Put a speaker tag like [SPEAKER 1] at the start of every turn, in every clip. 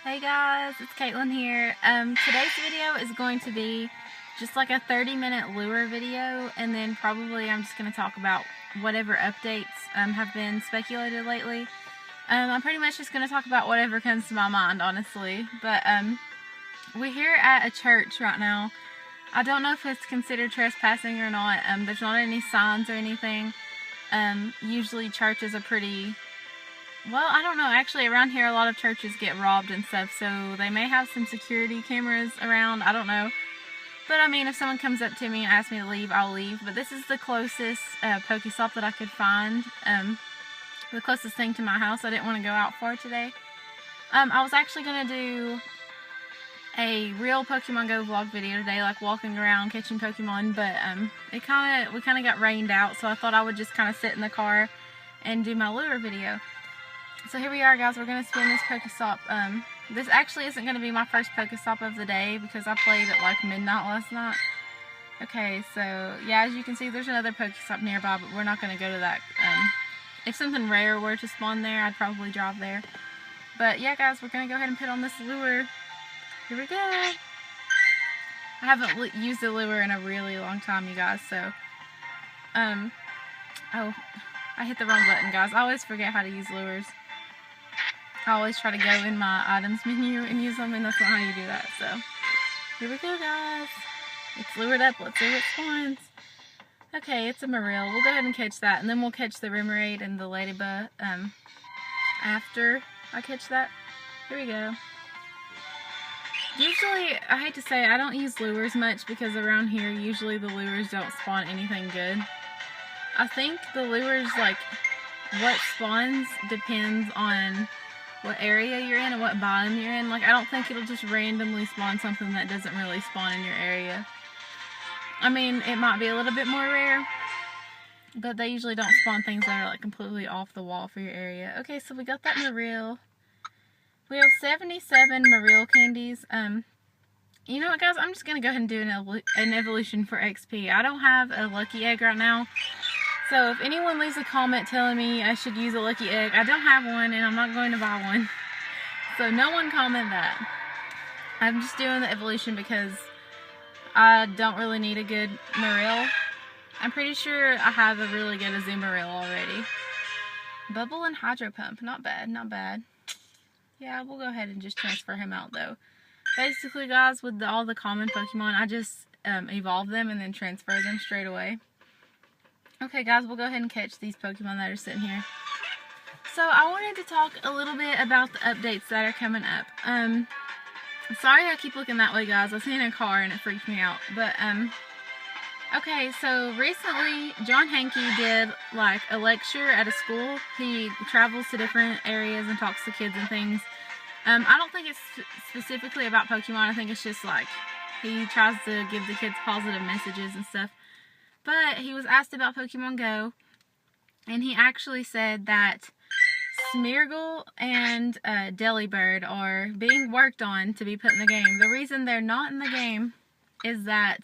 [SPEAKER 1] Hey guys, it's Caitlin here. Today's video is going to be just like a 30-minute lure video, and then probably I'm just going to talk about whatever updates have been speculated lately. I'm pretty much just going to talk about whatever comes to my mind, honestly. But we're here at a church right now. I don't know if it's considered trespassing or not. There's not any signs or anything. Usually churches are pretty... Well, I don't know. Actually, around here, a lot of churches get robbed and stuff, so they may have some security cameras around. I don't know. But, I mean, if someone comes up to me and asks me to leave, I'll leave. But this is the closest Pokestop that I could find. The closest thing to my house. I didn't want to go out far today. I was actually going to do a real Pokemon Go vlog video today, like walking around, catching Pokemon. But we kind of got rained out, so I thought I would just kind of sit in the car and do my lure video. So here we are, guys. We're going to spin this Pokestop. This actually isn't going to be my first Pokestop of the day because I played at like midnight last night. Okay, so yeah, as you can see, there's another Pokestop nearby, but we're not going to go to that. If something rare were to spawn there, I'd probably drive there. But yeah, guys, we're going to go ahead and put on this lure. Here we go. I haven't used the lure in a really long time, you guys, so... Oh, I hit the wrong button, guys. I always forget how to use lures. I always try to go in my items menu and use them, and that's not how you do that. So, here we go, guys. It's lured up. Let's see what spawns. Okay, it's a Marill. We'll go ahead and catch that, and then we'll catch the Remoraid and the Ladybug after I catch that. Here we go. Usually, I hate to say it, I don't use lures much because around here, usually the lures don't spawn anything good. I think the lures, like, what spawns depends on what area you're in and what biome you're in. Like, I don't think it'll just randomly spawn something that doesn't really spawn in your area. I mean, it might be a little bit more rare, but they usually don't spawn things that are, like, completely off the wall for your area. Okay, so we got that Marill. We have 77 Marill candies. You know what, guys? I'm just going to go ahead and do an evolution for XP. I don't have a lucky egg right now. So if anyone leaves a comment telling me I should use a lucky egg, I don't have one and I'm not going to buy one. So no one comment that. I'm just doing the evolution because I don't really need a good Marill. I'm pretty sure I have a really good Azumarill already. Bubble and Hydro Pump. Not bad, not bad. Yeah, we'll go ahead and just transfer him out though. Basically, guys, with all the common Pokemon, I just evolve them and then transfer them straight away. Okay, guys, we'll go ahead and catch these Pokemon that are sitting here. So, I wanted to talk a little bit about the updates that are coming up. Sorry I keep looking that way, guys. I was in a car and it freaked me out. But, okay, so recently, John Hanke did, like, a lecture at a school. He travels to different areas and talks to kids and things. I don't think it's specifically about Pokemon. I think it's just, like, he tries to give the kids positive messages and stuff. But he was asked about Pokemon Go, and he actually said that Smeargle and Delibird are being worked on to be put in the game. The reason they're not in the game is that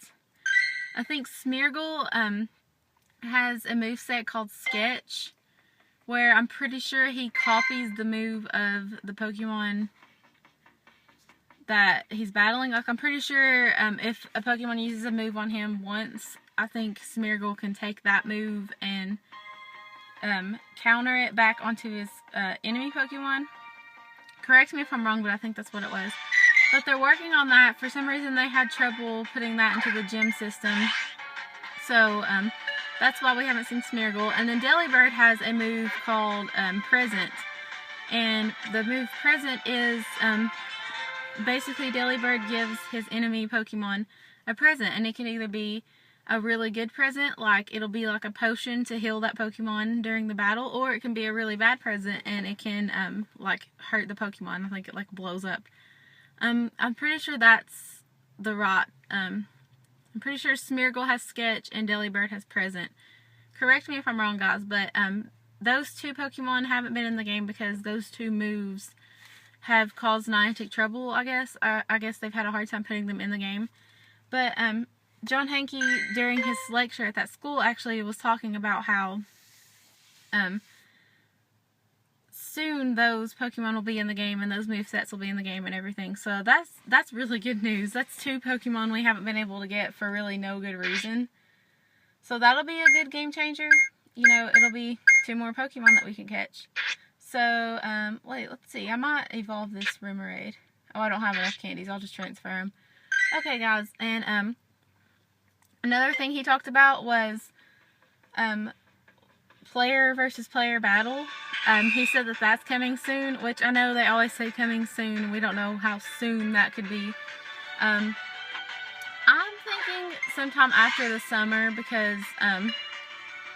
[SPEAKER 1] I think Smeargle has a moveset called Sketch, where I'm pretty sure he copies the move of the Pokemon that he's battling. Like, I'm pretty sure if a Pokemon uses a move on him once, I think Smeargle can take that move and counter it back onto his enemy Pokemon. Correct me if I'm wrong, but I think that's what it was. But they're working on that. For some reason, they had trouble putting that into the gym system. So, that's why we haven't seen Smeargle. And then Delibird has a move called Present. And the move Present is... basically, Delibird gives his enemy Pokemon a present, and it can either be a really good present, like it'll be like a potion to heal that Pokemon during the battle, or it can be a really bad present, and it can, like, hurt the Pokemon. I think it, like, blows up. I'm pretty sure that's the right, I'm pretty sure Smeargle has Sketch and Delibird has Present. Correct me if I'm wrong, guys, but, those two Pokemon haven't been in the game because those two moves have caused Niantic trouble, I guess. I guess they've had a hard time putting them in the game. But, John Hanke, during his lecture at that school, actually was talking about how soon those Pokemon will be in the game and those movesets will be in the game and everything. So that's really good news. That's 2 Pokemon we haven't been able to get for really no good reason. So that'll be a good game changer. You know, it'll be 2 more Pokemon that we can catch. So, wait, let's see. I might evolve this Remoraid. Oh, I don't have enough candies. I'll just transfer them. Okay, guys. And, another thing he talked about was, player versus player battle. He said that that's coming soon, which I know they always say coming soon, and we don't know how soon that could be. I'm thinking sometime after the summer because,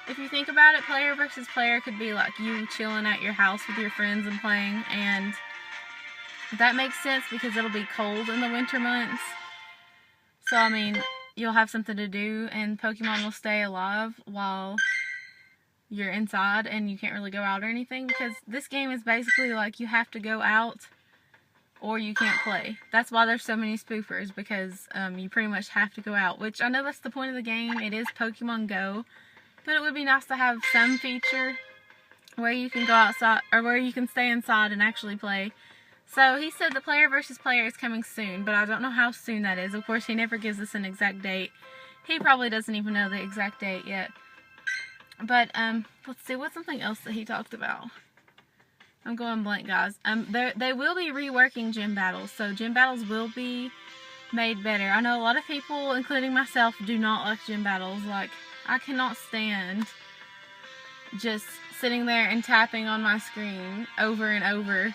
[SPEAKER 1] if you think about it, player versus player could be like you chilling at your house with your friends and playing, and that makes sense because it'll be cold in the winter months. So, I mean, you'll have something to do, and Pokemon will stay alive while you're inside and you can't really go out or anything, because this game is basically like you have to go out or you can't play. That's why there's so many spoofers, because you pretty much have to go out, which I know that's the point of the game. It is Pokemon Go, but it would be nice to have some feature where you can go outside, or where you can stay inside and actually play. So he said the player versus player is coming soon, but I don't know how soon that is. Of course, he never gives us an exact date. He probably doesn't even know the exact date yet. But, let's see, what's something else that he talked about? I'm going blank, guys. They will be reworking gym battles, so gym battles will be made better. I know a lot of people, including myself, do not like gym battles. Like, I cannot stand just sitting there and tapping on my screen over and over.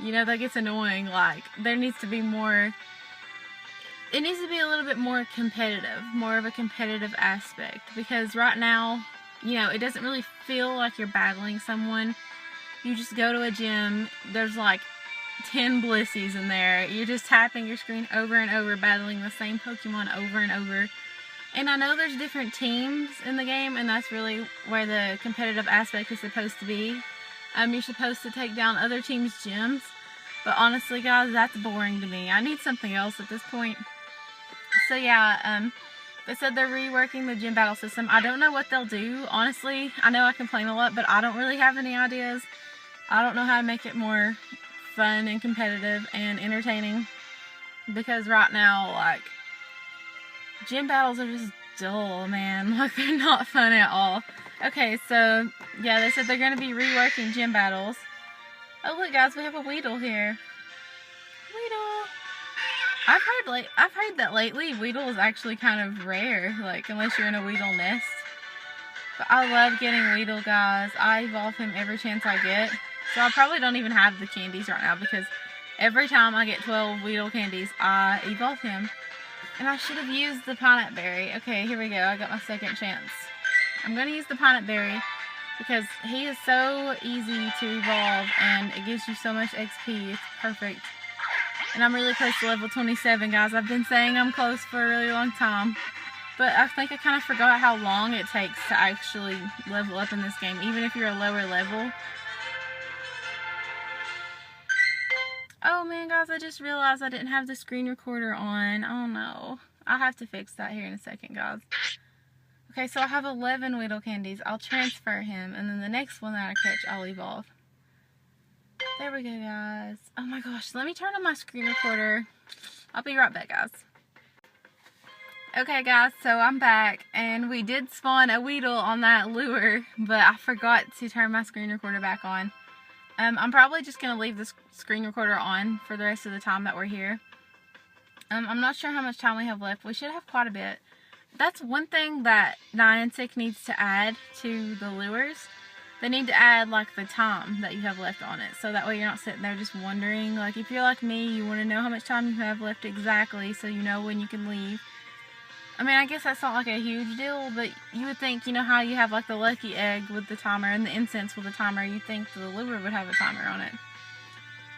[SPEAKER 1] You know, that gets annoying. Like, there needs to be more, it needs to be a little bit more competitive, more of a competitive aspect, because right now, you know, it doesn't really feel like you're battling someone. You just go to a gym, there's like 10 Blissies in there. You're just tapping your screen over and over, battling the same Pokemon over and over. And I know there's different teams in the game, and that's really where the competitive aspect is supposed to be. You're supposed to take down other teams' gyms. But honestly, guys, that's boring to me. I need something else at this point. So yeah, they said they're reworking the gym battle system. I don't know what they'll do, honestly. I know I complain a lot, but I don't really have any ideas. I don't know how to make it more fun and competitive and entertaining. Because right now, like, gym battles are just dull, man. Like, they're not fun at all. Okay, so, yeah, they said they're going to be reworking gym battles. Oh, look, guys, we have a Weedle here. Weedle! I've heard that lately Weedle is actually kind of rare, like, unless you're in a Weedle nest. But I love getting Weedle, guys. I evolve him every chance I get. So I probably don't even have the candies right now, because every time I get 12 Weedle candies, I evolve him. And I should have used the Pineapple Berry. Okay, here we go. I got my second chance. I'm going to use the Pineapple Berry because he is so easy to evolve, and it gives you so much XP. It's perfect. And I'm really close to level 27, guys. I've been saying I'm close for a really long time. But I think I kind of forgot how long it takes to actually level up in this game, even if you're a lower level. Oh man, guys, I just realized I didn't have the screen recorder on. Oh no. I'll have to fix that here in a second, guys. Okay, so I have 11 Weedle candies. I'll transfer him, and then the next one that I catch, I'll evolve. There we go, guys. Oh my gosh, let me turn on my screen recorder. I'll be right back, guys. Okay, guys, so I'm back, and we did spawn a Weedle on that lure, but I forgot to turn my screen recorder back on. I'm probably just going to leave the screen recorder on for the rest of the time that we're here. I'm not sure how much time we have left. We should have quite a bit. That's one thing that Niantic needs to add to the lures. They need to add, like, the time that you have left on it. So that way you're not sitting there just wondering. Like, if you're like me, you want to know how much time you have left exactly so you know when you can leave. I mean, I guess that's not, like, a huge deal, but you would think, you know how you have, like, the lucky egg with the timer and the incense with the timer, you'd think the lure would have a timer on it.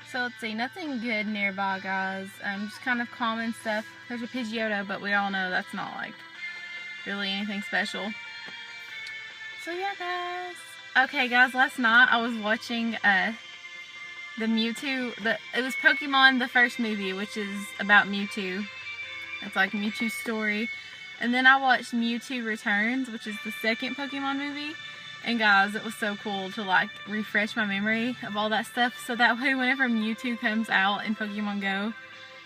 [SPEAKER 1] So, let's see, nothing good nearby, guys. Just kind of common stuff. There's a Pidgeotto, but we all know that's not, like, really anything special. So, yeah, guys. Okay, guys, last night I was watching, the Mewtwo, it was Pokemon, the first movie, which is about Mewtwo. It's like Mewtwo's story. And then I watched Mewtwo Returns, which is the second Pokemon movie. And guys, it was so cool to like refresh my memory of all that stuff, so that way whenever Mewtwo comes out in Pokemon Go,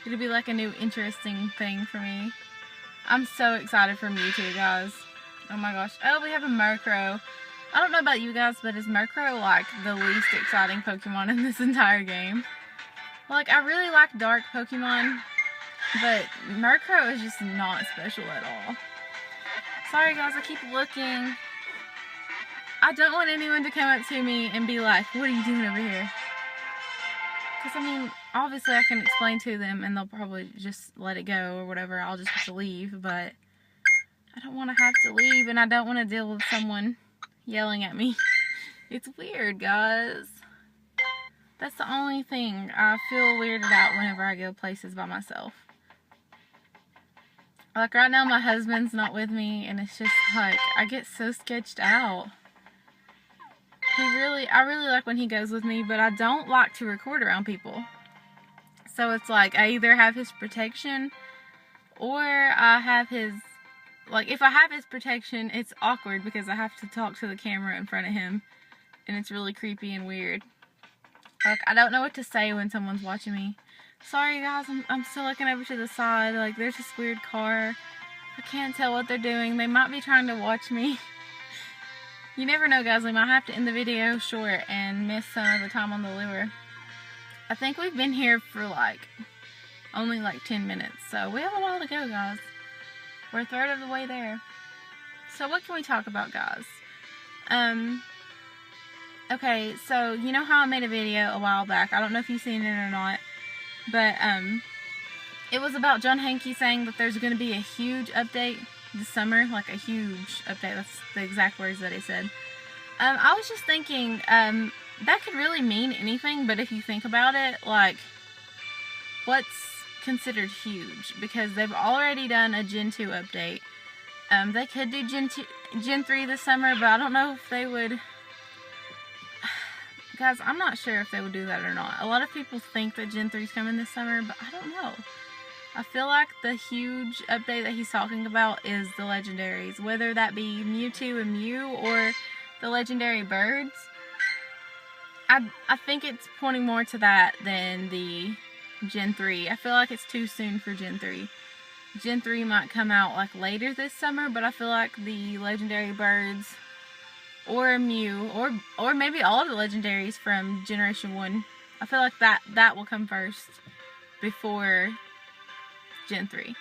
[SPEAKER 1] it'll be like a new interesting thing for me. I'm so excited for Mewtwo, guys. Oh my gosh. Oh, we have a Murkrow. I don't know about you guys, but is Murkrow like the least exciting Pokemon in this entire game? Like, I really like dark Pokemon, but Murkrow is just not special at all. Sorry guys, I keep looking. I don't want anyone to come up to me and be like, what are you doing over here? Because, I mean, obviously I can explain to them and they'll probably just let it go or whatever. I'll just have to leave, but I don't want to have to leave, and I don't want to deal with someone yelling at me. It's weird, guys. That's the only thing. I feel weirded out whenever I go places by myself. Like, right now my husband's not with me, and it's just like, I get so sketched out. I really like when he goes with me, but I don't like to record around people. So it's like, I either have his protection, or I have his, like, if I have his protection, it's awkward because I have to talk to the camera in front of him, and it's really creepy and weird. Like, I don't know what to say when someone's watching me. Sorry guys, I'm still looking over to the side. Like, there's this weird car. I can't tell what they're doing. They might be trying to watch me. You never know, guys. We might have to end the video short and miss some of the time on the lure. I think we've been here for like only like 10 minutes, so we have a while to go, guys. We're a third of the way there. So what can we talk about, guys? Okay, so you know how I made a video a while back. I don't know if you've seen it or not, but it was about John Hanke saying that there's going to be a huge update this summer, like a huge update. That's the exact words that he said. I was just thinking, that could really mean anything, but if you think about it, like, what's considered huge? Because they've already done a Gen 2 update. They could do Gen 3 this summer, but I don't know if they would. Guys, I'm not sure if they would do that or not. A lot of people think that Gen 3 is coming this summer, but I don't know. I feel like the huge update that he's talking about is the legendaries, whether that be Mewtwo and Mew or the legendary birds. I think it's pointing more to that than the Gen 3. I feel like it's too soon for Gen 3. Gen 3 might come out like later this summer, but I feel like the legendary birds or a Mew or maybe all of the legendaries from Generation 1, I feel like that will come first before Gen 3.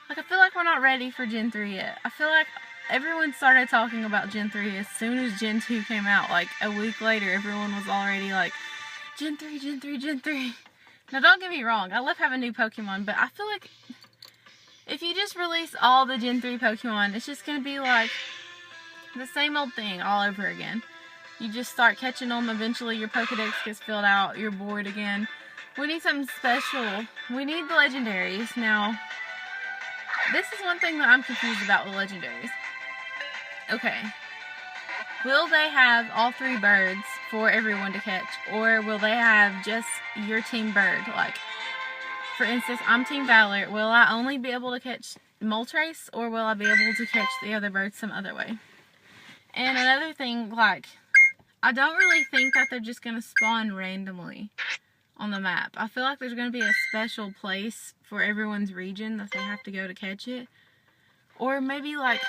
[SPEAKER 1] Like, I feel like we're not ready for Gen 3 yet. I feel like everyone started talking about Gen 3 as soon as Gen 2 came out. Like, a week later, everyone was already like, Gen 3, Gen 3, Gen 3. Now, don't get me wrong. I love having new Pokemon, but I feel like if you just release all the Gen 3 Pokemon, it's just going to be like the same old thing all over again. You just start catching them. Eventually, your Pokedex gets filled out. You're bored again. We need something special. We need the legendaries. Now, this is one thing that I'm confused about with legendaries. Okay. Will they have all 3 birds for everyone to catch? Or will they have just your team bird? Like, for instance, I'm Team Valor. Will I only be able to catch Moltres? Or will I be able to catch the other birds some other way? And another thing, like, I don't really think that they're just going to spawn randomly on the map. I feel like there's going to be a special place for everyone's region that they have to go to catch it. Or maybe, like,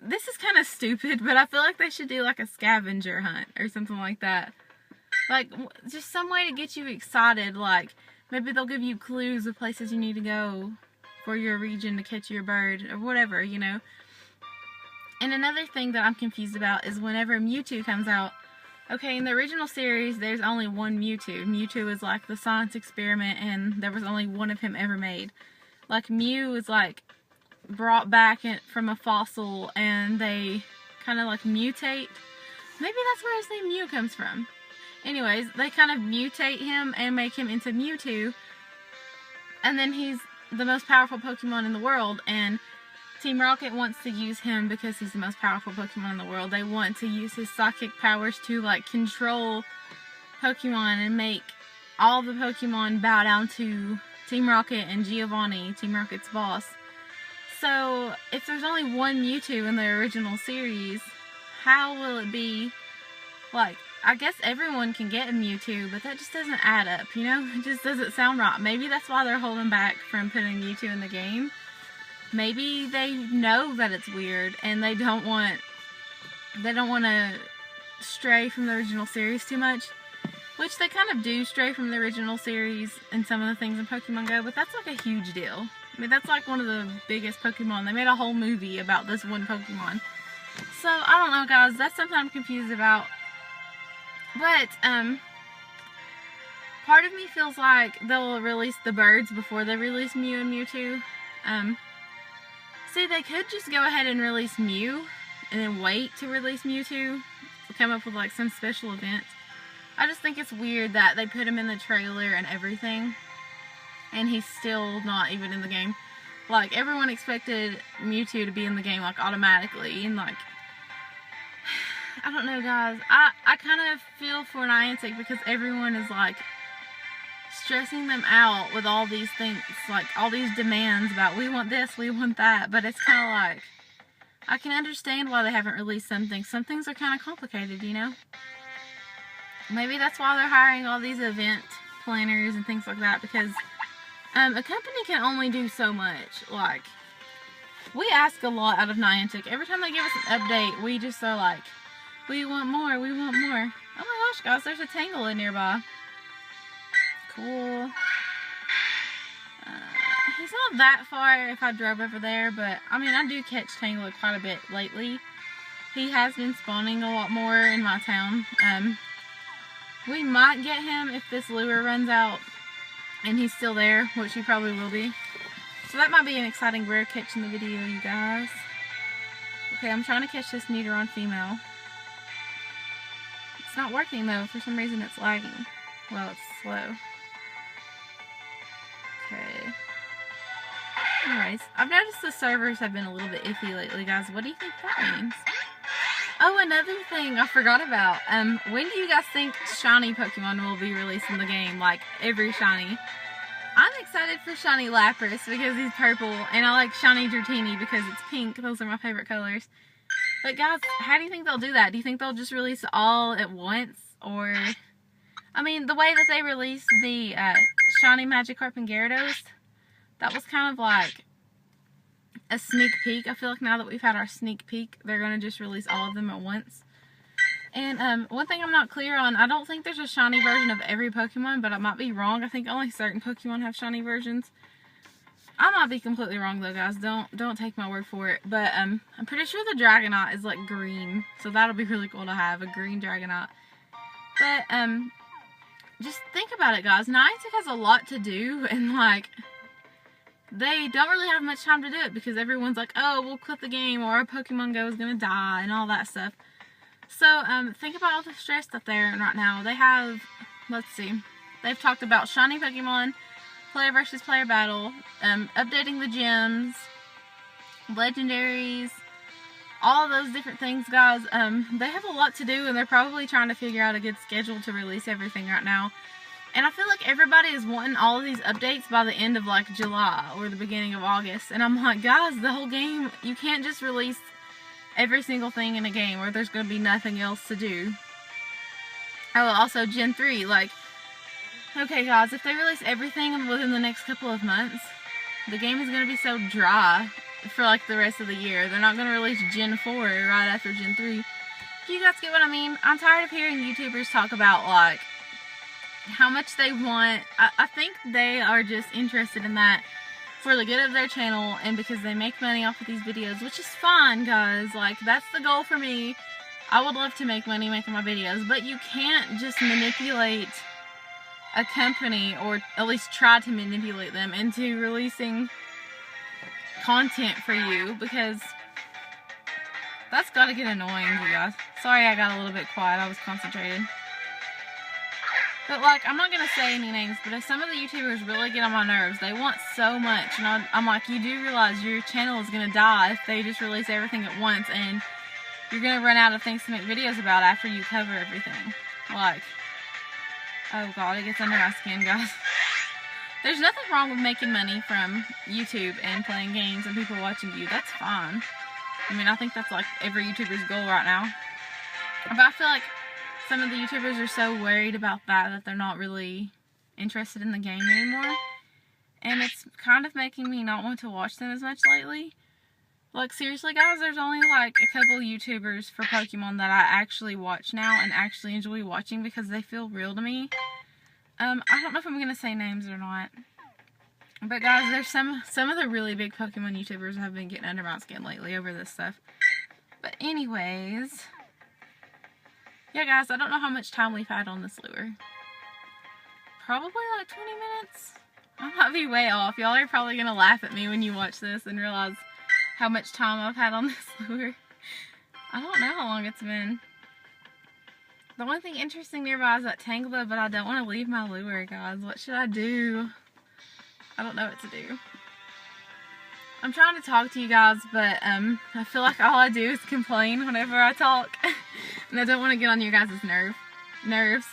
[SPEAKER 1] this is kind of stupid, but I feel like they should do like a scavenger hunt or something like that. Like, just some way to get you excited. Like, maybe they'll give you clues of places you need to go for your region to catch your bird or whatever, you know. And another thing that I'm confused about is whenever Mewtwo comes out. Okay, in the original series, there's only one Mewtwo. Mewtwo is like the science experiment, and there was only one of him ever made. Like, Mew is like brought back from a fossil, and they kind of like mutate. Maybe that's where his name Mew comes from. Anyways, they kind of mutate him and make him into Mewtwo, and then he's the most powerful Pokemon in the world, and Team Rocket wants to use him because he's the most powerful Pokemon in the world. They want to use his psychic powers to, like, control Pokemon and make all the Pokemon bow down to Team Rocket and Giovanni, Team Rocket's boss. So, if there's only one Mewtwo in the original series, how will it be, like, I guess everyone can get a Mewtwo, but that just doesn't add up, you know? It just doesn't sound right. Maybe that's why they're holding back from putting Mewtwo in the game. Maybe they know that it's weird, and they don't want to stray from the original series too much. Which they kind of do stray from the original series in some of the things in Pokemon Go, but that's like a huge deal. I mean, that's like one of the biggest Pokemon. They made a whole movie about this one Pokemon. So, I don't know, guys. That's something I'm confused about. But, part of me feels like they'll release the birds before they release Mew and Mewtwo. See, they could just go ahead and release Mew, and then wait to release Mewtwo. Come up with, like, some special event. I just think it's weird that they put him in the trailer and everything, and he's still not even in the game. Like, everyone expected Mewtwo to be in the game, like, automatically, and, like, I don't know, guys. I kind of feel for Niantic because everyone is, like, stressing them out with all these things, like, all these demands about, we want this, we want that, but it's kind of like, I can understand why they haven't released some things. Some things are kind of complicated, you know? Maybe that's why they're hiring all these event planners and things like that, because a company can only do so much. Like, we ask a lot out of Niantic. Every time they give us an update, we just are like, we want more, we want more. Oh my gosh, guys, there's a Tangle in nearby. Cool. He's not that far if I drove over there, but, I mean, I do catch Tangle quite a bit lately. He has been spawning a lot more in my town. We might get him if this lure runs out and he's still there, which he probably will be. So that might be an exciting rare catch in the video, you guys. Okay, I'm trying to catch this Neuteron female. It's not working though. For some reason it's lagging. Well, it's slow. Okay. Anyways, I've noticed the servers have been a little bit iffy lately, guys. What do you think that means? Oh, another thing I forgot about. When do you guys think shiny Pokemon will be released in the game? Like, every shiny. I'm excited for shiny Lapras because he's purple, and I like shiny Dratini because it's pink. Those are my favorite colors. But guys, how do you think they'll do that? Do you think they'll just release it all at once? Or, I mean, the way that they released the shiny Magikarp and Gyarados, that was kind of like a sneak peek. I feel like now that we've had our sneak peek, they're going to just release all of them at once. And one thing I'm not clear on, I don't think there's a shiny version of every Pokemon, but I might be wrong. I think only certain Pokemon have shiny versions. I might be completely wrong though, guys. Don't take my word for it. But I'm pretty sure the Dragonite is like green, so that'll be really cool to have, a green Dragonite. But just think about it, guys. Niantic has a lot to do, and like, they don't really have much time to do it because everyone's like, oh, we'll quit the game, or our Pokemon Go is going to die, and all that stuff. So, think about all the stress that they're in right now. They have, let's see, they've talked about shiny Pokemon, player versus player battle, updating the gyms, legendaries, all of those different things, guys. They have a lot to do, and they're probably trying to figure out a good schedule to release everything right now. And I feel like everybody is wanting all of these updates by the end of, like, July or the beginning of August. And I'm like, guys, the whole game, you can't just release every single thing in a game or there's going to be nothing else to do. Oh, also Gen 3, like, okay, guys, if they release everything within the next couple of months, the game is going to be so dry for, like, the rest of the year. They're not going to release Gen 4 right after Gen 3. Do you guys get what I mean? I'm tired of hearing YouTubers talk about, like, how much they want. I think they are just interested in that for the good of their channel and because they make money off of these videos, which is fine, guys. Like, that's the goal for me. I would love to make money making my videos, but you can't just manipulate a company, or at least try to manipulate them into releasing content for you, because that's gotta get annoying, you guys. Sorry I got a little bit quiet, I was concentrated. But, like, I'm not going to say any names, but if some of the YouTubers really get on my nerves, they want so much, and I'm like, you do realize your channel is going to die if they just release everything at once, and you're going to run out of things to make videos about after you cover everything. Like, oh god, it gets under my skin, guys. There's nothing wrong with making money from YouTube and playing games and people watching you. That's fine. I mean, I think that's, like, every YouTuber's goal right now. But I feel like some of the YouTubers are so worried about that they're not really interested in the game anymore. And it's kind of making me not want to watch them as much lately. Like, seriously, guys, there's only, like, a couple YouTubers for Pokemon that I actually watch now and actually enjoy watching because they feel real to me. I don't know if I'm going to say names or not. But, guys, there's some of the really big Pokemon YouTubers have been getting under my skin lately over this stuff. But, anyways, yeah, guys, I don't know how much time we've had on this lure. Probably, like, 20 minutes? I might be way off. Y'all are probably going to laugh at me when you watch this and realize how much time I've had on this lure. I don't know how long it's been. The only thing interesting nearby is that Tangela, but I don't want to leave my lure, guys. What should I do? I don't know what to do. I'm trying to talk to you guys, but I feel like all I do is complain whenever I talk. And I don't want to get on your guys' nerves.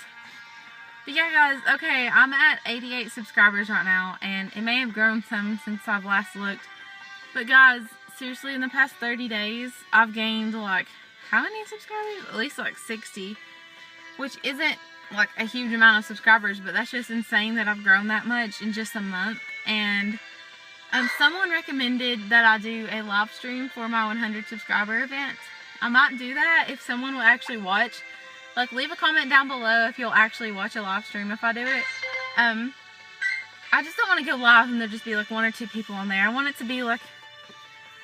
[SPEAKER 1] But yeah, guys, okay, I'm at 88 subscribers right now, and it may have grown some since I've last looked. But guys, seriously, in the past 30 days, I've gained, like, how many subscribers? At least, like, 60. Which isn't, like, a huge amount of subscribers, but that's just insane that I've grown that much in just a month. And someone recommended that I do a live stream for my 100 subscriber event. I might do that if someone will actually watch. Like, leave a comment down below if you'll actually watch a live stream if I do it. I just don't want to go live and there'll just be, like, 1 or 2 people on there. I want it to be, like,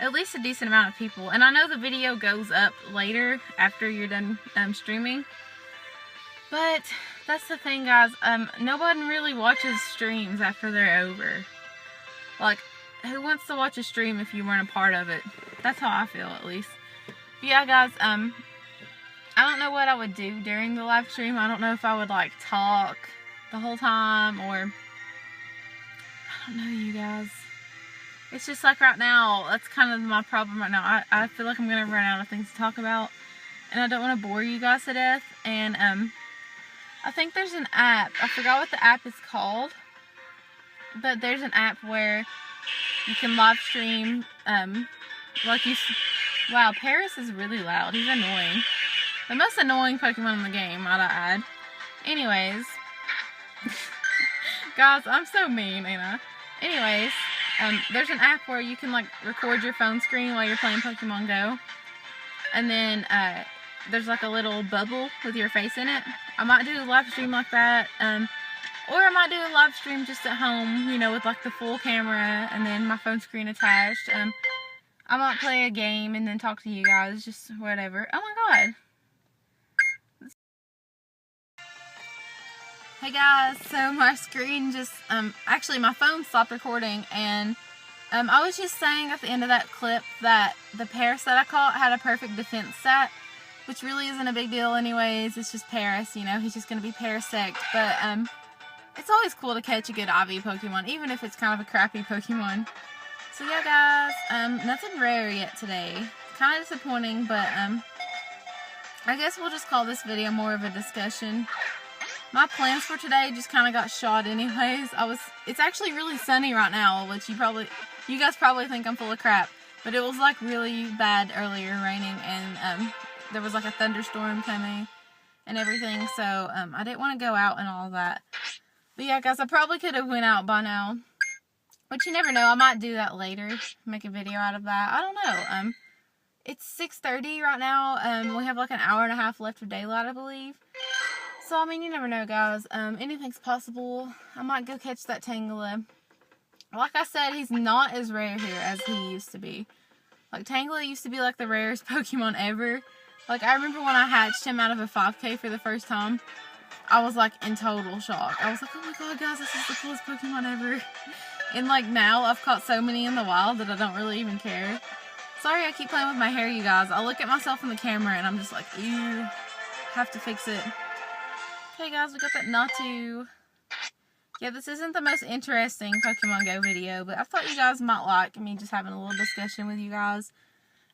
[SPEAKER 1] at least a decent amount of people. And I know the video goes up later after you're done streaming. But that's the thing, guys. No one really watches streams after they're over. Like, who wants to watch a stream if you weren't a part of it? That's how I feel, at least. But yeah, guys, I don't know what I would do during the live stream. I don't know if I would, like, talk the whole time, or I don't know, you guys. It's just like right now, that's kind of my problem right now. I feel like I'm going to run out of things to talk about, and I don't want to bore you guys to death. And I think there's an app. I forgot what the app is called, but there's an app where you can live stream, like you... Wow, Paris is really loud. He's annoying. The most annoying Pokemon in the game, might I add. Anyways. Guys, I'm so mean, ain't I? Anyways, there's an app where you can, like, record your phone screen while you're playing Pokemon Go. And then, there's, like, a little bubble with your face in it. I might do a live stream like that. Or I might do a live stream just at home, you know, with, like, the full camera and then my phone screen attached. I might play a game and then talk to you guys, just whatever. Oh my god. Hey guys, so my screen just, actually my phone stopped recording, and I was just saying at the end of that clip that the Paris that I caught had a perfect defense stat, which really isn't a big deal anyways. It's just Paris, you know, he's just going to be Parasect. But it's always cool to catch a good IV Pokemon, even if it's kind of a crappy Pokemon. So yeah, guys, nothing rare yet today. Kind of disappointing, but I guess we'll just call this video more of a discussion. My plans for today just kind of got shot anyways. It's actually really sunny right now, which you guys probably think I'm full of crap. But it was like really bad earlier, raining, and there was like a thunderstorm coming and everything. So I didn't want to go out and all of that. But yeah, guys, I probably could have went out by now. But you never know, I might do that later, make a video out of that. I don't know. It's 6:30 right now. We have like an hour and a half left of daylight, I believe. So, I mean, you never know, guys. Anything's possible. I might go catch that Tangela. Like I said, he's not as rare here as he used to be. Like, Tangela used to be like the rarest Pokemon ever. Like, I remember when I hatched him out of a 5K for the first time, I was like in total shock. I was like, oh my god, guys, this is the coolest Pokemon ever. And like now, I've caught so many in the wild that I don't really even care. Sorry I keep playing with my hair, you guys. I look at myself in the camera and I'm just like, ew, have to fix it. Okay, guys, we got that Natu. Yeah, this isn't the most interesting Pokemon Go video, but I thought you guys might like me just having a little discussion with you guys.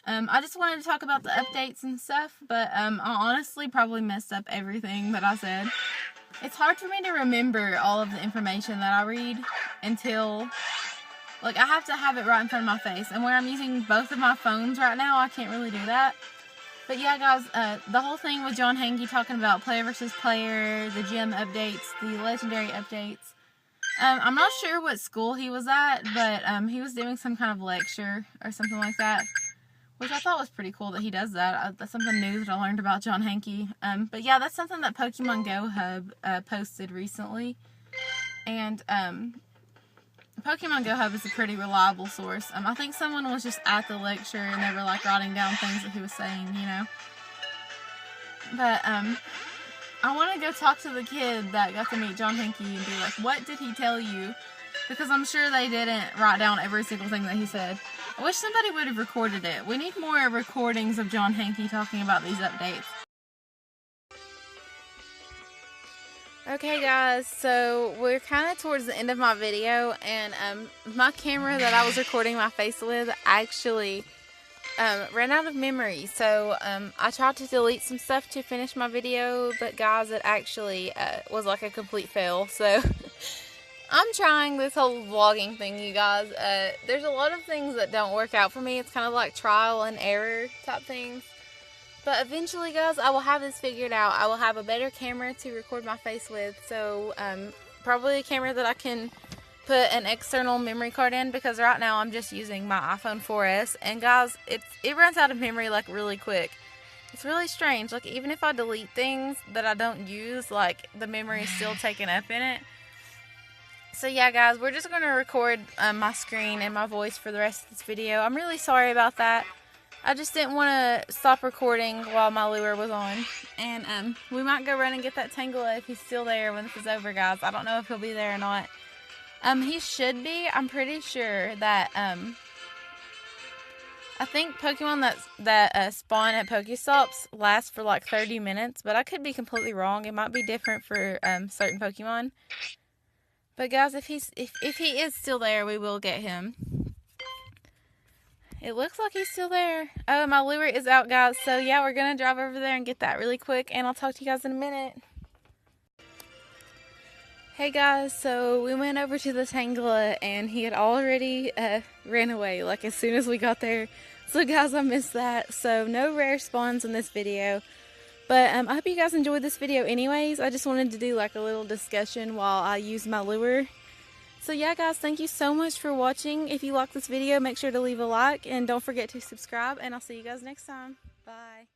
[SPEAKER 1] I just wanted to talk about the updates and stuff, but I honestly probably messed up everything that I said. It's hard for me to remember all of the information that I read until, like, I have to have it right in front of my face. And where I'm using both of my phones right now, I can't really do that. But yeah, guys, the whole thing with John Hanke talking about player versus player, the gym updates, the legendary updates. I'm not sure what school he was at, but he was doing some kind of lecture or something like that, which I thought was pretty cool that he does that. That's something new that I learned about John Hanke. But yeah, that's something that Pokemon Go Hub posted recently. And Pokemon Go Hub is a pretty reliable source. I think someone was just at the lecture and they were like writing down things that he was saying, you know. But I want to go talk to the kid that got to meet John Hanke and be like, what did he tell you? Because I'm sure they didn't write down every single thing that he said. I wish somebody would have recorded it. We need more recordings of John Hanke talking about these updates. Okay guys, so we're kind of towards the end of my video, and my camera that I was recording my face with actually ran out of memory. So I tried to delete some stuff to finish my video, but guys, it actually was like a complete fail. So I'm trying this whole vlogging thing, you guys. There's a lot of things that don't work out for me. It's kind of like trial and error type things. But eventually, guys, I will have this figured out. I will have a better camera to record my face with. So, probably a camera that I can put an external memory card in, because right now I'm just using my iPhone 4S. And guys, it runs out of memory like really quick. It's really strange. Like, even if I delete things that I don't use, like, the memory is still taken up in it. So yeah, guys, we're just going to record my screen and my voice for the rest of this video. I'm really sorry about that. I just didn't want to stop recording while my lure was on. And we might go run and get that Tangela if he's still there when this is over, guys. I don't know if he'll be there or not. He should be. I'm pretty sure that I think Pokemon that spawn at Pokestops last for like 30 minutes, but I could be completely wrong. It might be different for certain Pokemon. But guys, if he is still there, we will get him. It looks like he's still there. Oh, my lure is out, guys. So yeah, we're gonna drive over there and get that really quick, and I'll talk to you guys in a minute. Hey guys, so we went over to the Tangela and he had already ran away, like as soon as we got there. So guys, I missed that. So no rare spawns in this video. But I hope you guys enjoyed this video anyways. I just wanted to do like a little discussion while I use my lure. So yeah guys, thank you so much for watching. If you like this video, make sure to leave a like and don't forget to subscribe, and I'll see you guys next time. Bye.